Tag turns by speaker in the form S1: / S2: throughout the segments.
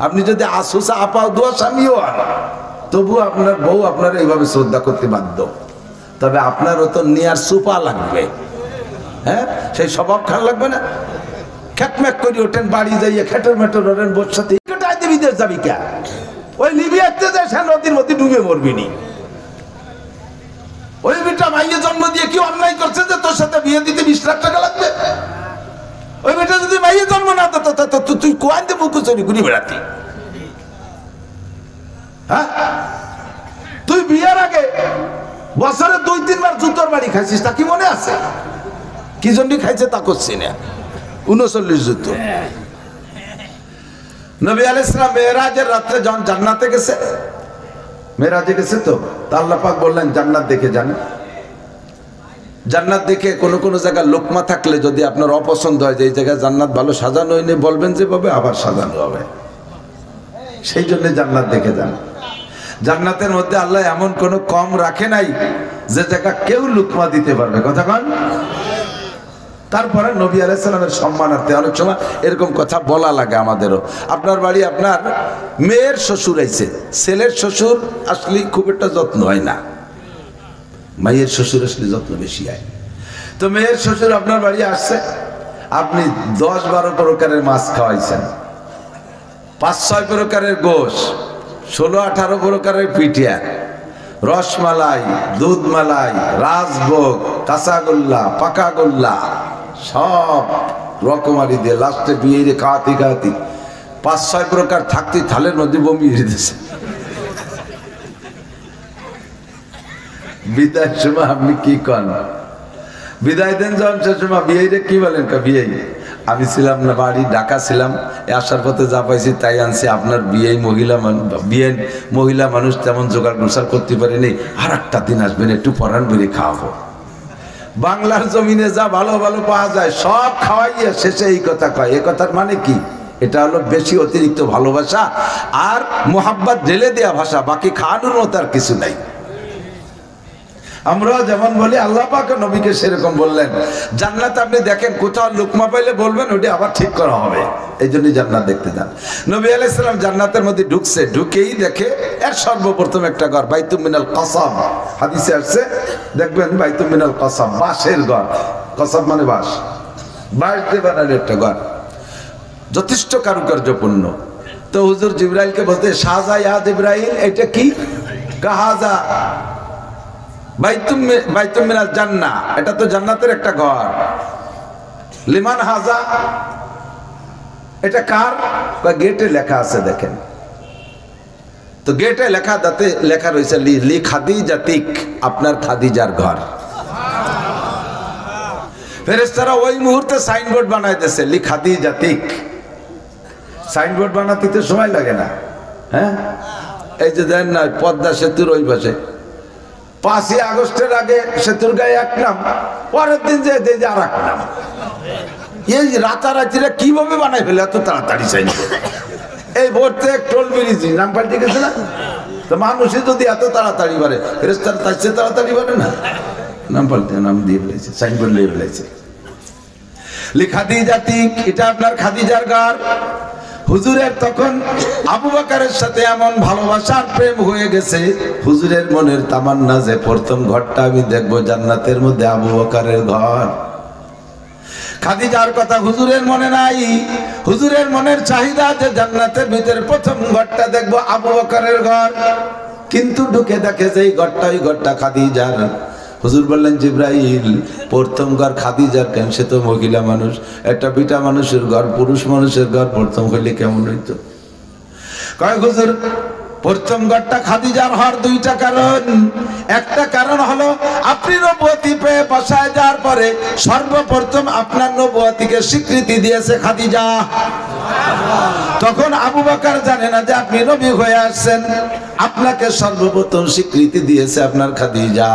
S1: আপনি যদি আসুসা আপা দোয়া স্বামীও হন, তবু আপনার বউ আপনার এইভাবে শ্রদ্ধা করতে বাধ্য। তবে আপনারও তো নেয়ার সুপা লাগবে, হ্যাঁ, সেই স্বভাব খান লাগবে না। খেটমেট করি ওঠেন, বাড়ি যাইয়ে খেটের মেটর ওঠেন, বসাতে বিদেশ যাবি কে? ওই লিবিয়াতে যায় সে নদীর মধ্যে ডুবে মরবি নি। ওই বেটা মাইয়ে জন্ম দিয়ে কি অন্যায় করছে যে তোর সাথে বিয়ে দিতে 20 লাখ টাকা লাগবে? ওই বেটা যদি মাইয়ে জন্ম না দিত তুই কোয়াইতে মুখ চুরি ঘুরি বেড়াতি। হ্যাঁ, তুই বিয়ের আগে বছরে 2-3 বার জুতোর বাড়ি খাইছিস, তা কি মনে আছে? কি জন্য খাইছে তা করছি না। 39 জুতো। নবী আলাইহিস সালাম মেরাজের রাতে যখন জান্নাতে গেছে, মেরাজে গেছে তো আল্লাহ পাক বললেন জান্নাত দেখে যান। জান্নাত দেখে কোন কোন জায়গায় লোকমা থাকলে যদি আপনার অপছন্দ হয় যে এই জায়গায় জান্নাত ভালো সাজানো হয়নি, বলবেন যেভাবে আবার সাজানো হবে, সেই জন্য জান্নাত দেখে যান। জান্নাতের মধ্যে আল্লাহ এমন কোন কম রাখে নাই যে জায়গা কেউ লোকমা দিতে পারবে, কথা কন। তারপরে নবী আলাইহিস সালামের সম্মানার্থে অনেক সময় এরকম কথা বলা লাগে আমাদেরও। আপনার বাড়ি আপনার মেয়ের শ্বশুর আইছে, ছেলের শ্বশুর আসলে খুব একটা যত্ন হয় না, মায়ের শ্বশুর আসলে যত্ন বেশি হয়। তো মেয়ের শ্বশুর আপনার বাড়ি আসছে, আপনি 10-12 প্রকারের মাছ খাওয়াইছেন, 5-6 প্রকারের গোশ, 16-18 প্রকারের পিঠিয়া, রসমালাই, দুধ মালাই, রাজভোগ, কাঁচাগোল্লা, পাকাগোল্লা, সব রকমারি দিয়ে লাস্টে বিয়ে খাওয়াতি 5-6 প্রকার থাকতে থালের মধ্যে বমি দিতেছে। বিদায়ের সময় আপনি কি কন? বিদায় দেন যখন সে সময় বিয়ে কি বলেন? বিয়ে আমি ছিলাম না, বাড়ি ঢাকা ছিলাম, আসার পথে যা পাইছি তাই আনছি। আপনার বিয়ে মহিলা মানুষ তেমন জোগাড় গোসার করতে পারেনি, আর একটা দিন আসবেন একটু পরান বেরিয়ে খাওয়াবো। বাংলার জমিনে যা ভালো ভালো পাওয়া যায় সব খাওয়াইয়া শেষে এই কথা কয়। এ কথার মানে কি? এটা হলো বেশি অতিরিক্ত ভালোবাসা আর মোহাব্বত ঢেলে দেয়া ভাষা, বাকি খাওয়ানোর মতো আর কিছু নাই। আমরা যেমন বলি আল্লাহ পাক নবীকে সেরকম বললেন। জান্নাত আপনি দেখেন কোথাও লুকমা পাইলে বলবেন ওটা আবার ঠিক করা হবে, এই জন্য জান্নাত দেখতে যান। নবী আলাইহিস সালাম জান্নাতের মধ্যে ঢুকছে, ঢুকেই দেখে এর সর্বপ্রথম একটা ঘর, বাইতুম মিনাল কসাব, হাদিসে আসছে দেখবেন বাইতুম মিনাল কসাব, বাঁশের ঘর। কসাব মানে বাঁশ, বাঁশ দিয়ে বানানো একটা ঘর, যথেষ্ট কারুকার্যপূর্ণ। তো হুজুর জিবরাইলকে বলতে, শাহজা ইয়া জিবরাইল এটা কি? কাহাজা বাইতুম মিনাল জান্নাহ, এটা তো জান্নাতের একটা ঘর। লিমান হাজা, এটা কার? গেটে লেখা আছে দেখেন তো, গেটে লেখা, দাতে লেখা রয়েছে লি খাদিজাতিক, আপনার খাদিজার ঘর। ফেরেশতারা ওই মুহূর্তে সাইনবোর্ড বানাই দিয়েছে লি খাদিজাতিক। সাইনবোর্ড বানাতে তো সময় লাগে না, হ্যাঁ। এই যে দেন না পদ্মা সেতুর ওই পাশে 5ই আগস্টের আগে সেতুর গায়ে এক নাম, পরের দিন যে আর এক নাম। এই রাতারাতিরা কিভাবে বানাই ফেলে এত তাড়াতাড়ি সাইনবোর্ড? এই ভোরতে টোল ব্রিজ নাম পাল্টে গেছে না, তো মানুষই যদি এত তাড়াতাড়ি বাড়ে, ফেরেশতারা তার চেয়ে তাড়াতাড়ি বাড়ে না? নাম পাল্টে নাম দিয়ে ফেলেছে, সাইনবোর্ড লিয়ে ফেলেছে লি খাদিজাতিক, এটা আপনার খাদিজার ঘর। হুজুরের তখন আবু বকরের সাথে এমন ভালোবাসার প্রেম হয়ে গেছে, হুজুরের মনের তামান্না যে প্রথম ঘরটা আমি দেখবো জান্নাতের মধ্যে আবু বকরের ঘর। খাদিজার কথা হুজুরের মনে নাই, হুজুরের মনের চাহিদা যে জান্নাতের ভিতরে প্রথম ঘরটা দেখবো আবু বকরের ঘর। কিন্তু ঢুকে দেখে যে এই ঘরটা, ওই ঘরটা খাদিজার। হুজুর বললেন জিবরাইল প্রথম ঘর খাদিজার কেন? সে তো মহিলা মানুষ, একটা বিটা মানুষের ঘর, পুরুষ মানুষের ঘর প্রথম হইলে কেমন হইতো? কয় হুজুর প্রথম ঘরটা খাদিজার হওয়ার 2টা কারণ। একটা কারণ হলো আপনি নবুয়তি পেয়ে বসায় যাওয়ার পরে সর্বপ্রথম আপনার নবুয়তিকে স্বীকৃতি দিয়েছে খাদিজা। তখন আবু বকর জানে না যে আপনি নবী হয়ে আসছেন। আপনাকে সর্বপ্রথম স্বীকৃতি দিয়েছে আপনার খাদিজা,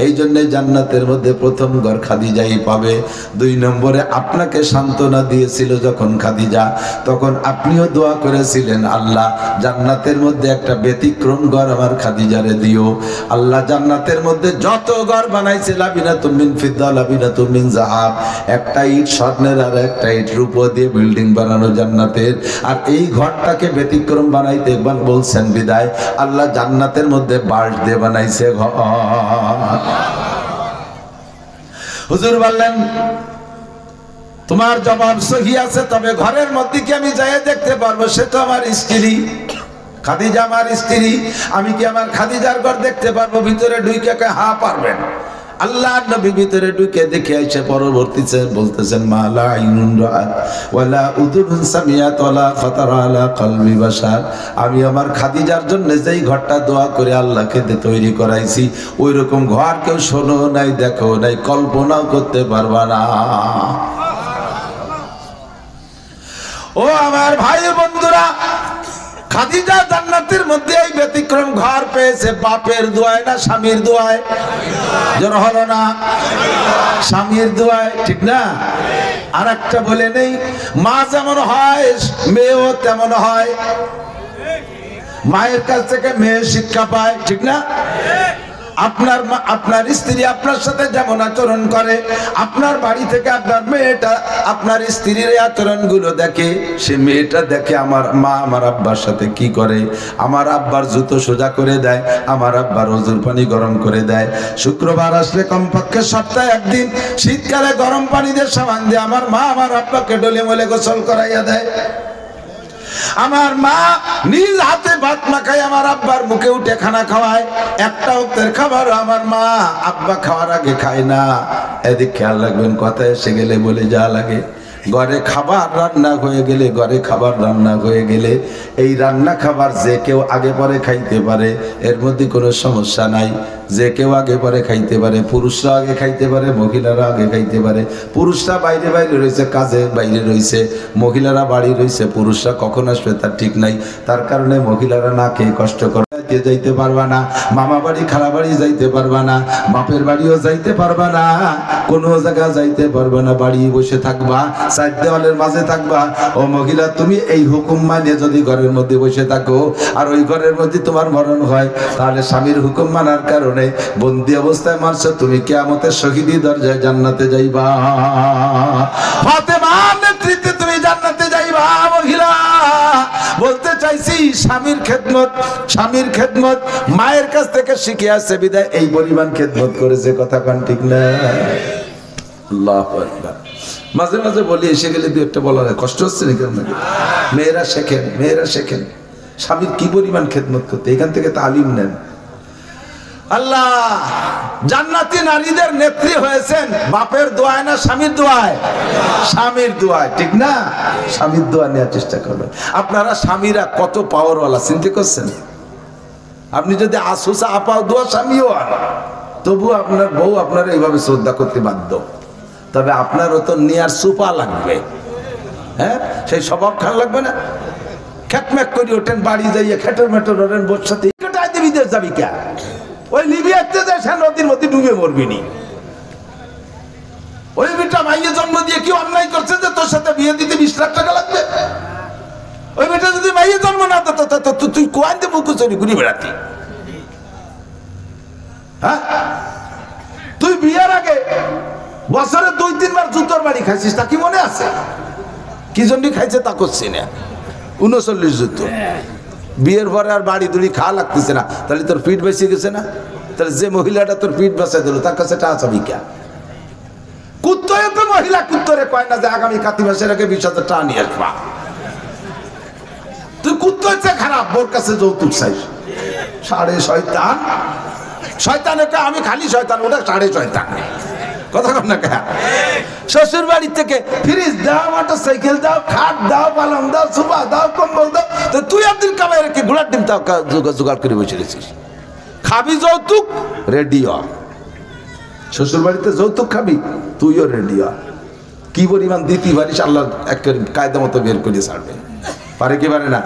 S1: এই জন্য জান্নাতের মধ্যে প্রথম ঘর খাদিজাই পাবে। 2 নম্বরে আপনাকে সান্ত্বনা দিয়েছিল যখন খাদিজা, তখন আপনিও দোয়া করেছিলেন, আল্লাহ জান্নাতের মধ্যে একটা ব্যতিক্রম ঘর আমার খাদিজারে দিও। আল্লাহ জান্নাতের মধ্যে যত ঘর বানাইছে লাবিনাতুম মিন ফিদ্দা লাবিনাতুম মিন যাহাব, একটা ইট স্বর্ণের আর একটা ইট রূপো দিয়ে বিল্ডিং বানানো জান্নাতের। আর এই ঘরটাকে ব্যতিক্রম বানাইতে একবার বলছেন বিদায় আল্লাহ জান্নাতের মধ্যে বাঁশ দিয়ে বানাইছে ঘর। হুজুর বললেন তোমার জবাব সহি আছে, তবে ঘরের মধ্যে কি আমি যাই দেখতে পারবো? সে তো আমার স্ত্রী, খাদিজা আমার স্ত্রী, আমি কি আমার খাদিজার ঘর দেখতে পারবো? ভিতরে ঢুকে হ্যাঁ পারবেন। আল্লাহ নবী ভিতরে ঢুকে দেখে আইসে পরবর্তীতে বলতেছেন, মালা আইনুন রাআত ওয়ালা উযুনুন সামিআত ওয়ালা খাতারা আলা কলবি বাশার, আমি আমার খাদিজার জন্য যেই ঘরটা দোয়া করে আল্লাহকে তৈরি করাইছি ওই রকম ঘর কেউ শোনো নাই, দেখো নাই, কল্পনাও করতে পারবা না। ও আমার ভাই বন্ধুরা, খাদিজা জান্নাতের মধ্যে এই ব্যতিক্রম ঘর পেয়েছে বাপের দোয়ায় না স্বামীর দোয়ায়? জোর হলো না? স্বামীর দোয়ায়, ঠিক না? আর একটা বলে নেই, মা যেমন হয় মেয়েও তেমন হয়, মায়ের কাছ থেকে মেয়ে শিক্ষা পায়, ঠিক না? আপনার স্ত্রী আপনার সাথে যেমন আচরণ করে, আপনার বাড়ি থেকে আপনার মেয়েটা আপনার স্ত্রীর আচরণ গুলো দেখে, সে মেয়েটা দেখে আমার মা আমার আব্বার সাথে কি করে, আমার আব্বার জুতো সোজা করে দেয়, আমার আব্বার ওজুর পানি গরম করে দেয়, শুক্রবার আসলে কমপক্ষে সপ্তাহে একদিন শীতকালে গরম পানি দিয়ে সাবান দিয়ে আমার মা আমার আব্বাকে ডলে মলে গোসল করাইয়া দেয়, আমার মা নিজ হাতে ভাত মাখায় আমার আব্বার মুখে উঠে খানা খাওয়ায়, একটা ওক্তের খাবার আমার মা আব্বা খাওয়ার আগে খায় না। এদিক খেয়াল রাখবেন, কথা এসে গেলে বলে যা লাগে। ঘরে খাবার রান্না হয়ে গেলে, ঘরে খাবার রান্না হয়ে গেলে এই রান্না খাবার যে কেউ আগে পরে খাইতে পারে, এর মধ্যে কোনো সমস্যা নাই। যে কেউ আগে পরে খাইতে পারে, পুরুষরা আগে খাইতে পারে, মহিলারা আগে খাইতে পারে। পুরুষরা বাইরে বাইরে রয়েছে, কাজের বাইরে রয়েছে, মহিলারা বাড়ি রয়েছে, পুরুষরা কখন আসবে তার ঠিক নাই। তার কারণে মহিলারা না খেয়ে কষ্ট করে যাইতে পারবা না, মামা বাড়ি খালা বাড়ি যাইতে পারবা না, বাপের বাড়িও যাইতে পারবা না, কোনো জায়গা যাইতে পারবা না, বাড়ি বসে থাকবা, চার দেওয়ালের মাঝে থাকবা। ও মহিলা, তুমি এই হুকুম মানে যদি ঘরের মধ্যে বসে থাকো আর ওই ঘরের মধ্যে তোমার মরণ হয়, তাহলে স্বামীর হুকুম মানার কারণে বন্দি অবস্থায় মারছো, তুমি কিয়ামতের শহীদি দরজায় জান্নাতে যাইবা। ফাতেমার নেতৃত্বে তুমি জান্নাতে যাইবা। মহিলা বলতে চাইছি, স্বামীর খেদমত মায়ের কাছ থেকে শিখে আসছে বিদায় এই পরিমাণ খেদমত করেছে, কথা কান ঠিক না? আল্লাহু আকবার। মাঝে মাঝে বলি, এসে গেলে দু একটা বলার কষ্ট হচ্ছে নাকি আপনাকে? মেয়েরা শেখেন স্বামীর কি পরিমাণ খেদমত করতে, এখান থেকে তালিম নেন। আল্লাহ জান্নাতি নারীদের নেত্রী হয়েছেন বাপের দোয়ায় না স্বামীর দোয়ায়? স্বামীর দোয়ায়, ঠিক না? স্বামীর দোয়া নেওয়ার চেষ্টা করবেন। আপনারা স্বামীরা কত পাওয়ারওয়ালা চিন্তা করছেন? আপনি যদি আসুসা আপাও দোয়া স্বামীও আন, তবু আপনার বউ আপনার এইভাবে শ্রদ্ধা করতে বাধ্য। তবে আপনারও তো নেয়ার সুপা লাগবে, হ্যাঁ? সেই স্বভাব খান লাগবে না? খেটমেট করি ওঠেন, বাড়ি যাইয়ে খেটের মেটর ওঠেন, বসাতে বিদেশ যাবি কে? ওই লিবিয়াতে যে সে নদীর মধ্যে ডুবে মরবিনি। ওই বেটা মাইয়ে জন্ম দিয়ে কি অন্যায় করছে যে তোর সাথে বিয়ে দিতে 20 লাখ টাকা লাগবে? ওই বেটা যদি মাইয়ে জন্ম না দিত, তুই কোয়াইতে মুখ চুরি ঘুরি বেড়াতি? হ্যাঁ, তুই বিয়ের আগে বছরে 2-3 বার জুতোর বাড়ি খাইছিস, তা কি মনে আছে? কি জন্য খাইছে তা করছি না। 39 জুতো। বিয়ের পরে আর বাড়ি দুড়ি খাওয়া লাগতেছে না, তাহলে তোর পিঠ বেঁচে গেছে না? তাহলে যে মহিলাটা তোর পিঠ বাঁচাই দিল তার কাছে টাকা চাবি কে? কুত্তরে তো মহিলা কুত্তরে কয় না যে আগামী কাতি মাসের আগে 20,000 টাকা নিয়ে আসবা। তুই কুত্তর চেয়ে খারাপ, বোর কাছে যৌতুক চাইস। সাড়ে শয়তান। শয়তানকে আমি খালি শয়তান, ওটা সাড়ে শয়তান। কথা কর না কে? শ্বশুর বাড়ি থেকে ফ্রিজ দাও, মোটর সাইকেল দাও, খাট দাও, পালং দাও, সোফা দাও, কম্বল দাও, তো তুই আব্দুল কামাই রেখে ঘোড়ার ডিম তাও জোগাড় করে বসে রেছিস। খাবি যৌতুক, রেডি হ। শ্বশুর বাড়িতে যৌতুক খাবি, তুইও রেডি হ। কি পরিমাণ দিতে পারিস আল্লাহ এক কায়দা মতো বের করে ছাড়বে। পারে কি পারে না?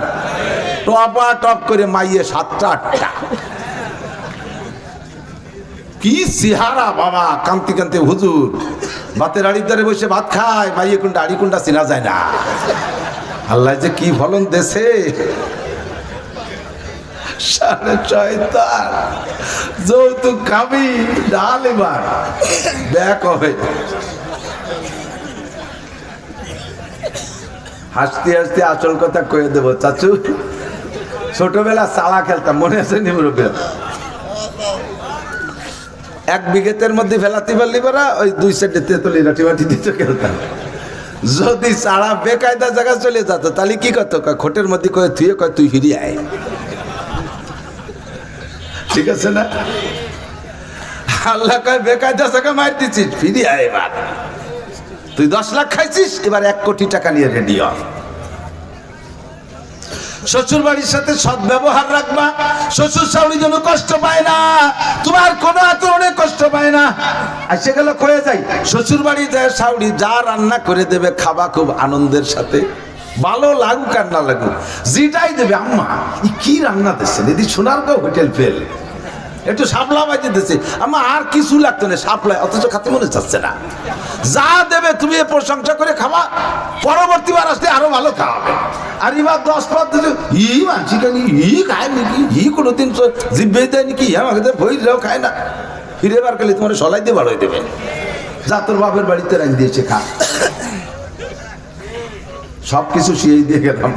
S1: টপা টপ করে মাইয়ে 7টা 8টা। কি সিহারা বাবা, কান্তি কান্তি হুজুর ভাতের আড়ির ধারে বসে ভাত খায়, মাইয়ে কোনটা আড়ি কোনটা চেনা যায় না। আল্লাহ যে কি ফলন দেশে, শয়তান যৌতুক খাবি ডাল এবার ব্যাক হবে। হাসতে হাসতে আসল কথা কয়ে দেবো চাচু, ছোটবেলা চালা খেলতাম, মনে আছে নিমরুবে? 1 বিঘেতের মধ্যে ফেলাতে পারলি পারা, ওই 2 সাইডে তেতুলি লাঠি মাটি দিতে খেলতাম। যদি চারা বেকায়দা জায়গা চলে যেত তাহলে কি করতো, খোটের মধ্যে কয়ে থুয়ে কয় তুই ফিরিয়ে আয়। ঠিক আছে না? আল্লাহ কয় বেকায়দা জায়গা মার দিচ্ছিস, ফিরিয়ে আয়। এবার তুই 10 লাখ খাইছিস, এবার 1 কোটি টাকা নিয়ে রেডি হ। শ্বশুর বাড়ির সাথে সৎ ব্যবহার রাখবা, শ্বশুর শাশুড়ি যেন কষ্ট পায় না, তোমার কোনো আচরণে কষ্ট পায় না। আসে গেল কয়ে যাই, শ্বশুর বাড়ি যায় শাশুড়ি যা রান্না করে দেবে খাবা খুব আনন্দের সাথে, ভালো লাগুক আর না লাগুক, যেটাই দেবে। আম্মা কি রান্না দিচ্ছেন, এদি সোনারগাঁও হোটেল ফেল, একটু শাপলা বাজিয়ে দিচ্ছে আম্মা, আর কিছু লাগতো না শাপলায়, অথচ খাতে মনে চাচ্ছে না। যা দেবে তুমি এ প্রশংসা করে খাবা, পরবর্তী বার আসলে আরো ভালো খাওয়াবে। আর এবার 10 পদ দিলে ই মানছি কেন, ই খায় নাকি, ই কোনোদিন জিভে দেয় নাকি, আমাকে তো ভইরাও খায় না। ফিরে বার করলে তোমার সলাই দিয়ে ভালোই দেবে, যা তোর বাপের বাড়িতে রাখ দিয়েছে খা। সবকিছু শিয়েই দিয়ে গেলাম।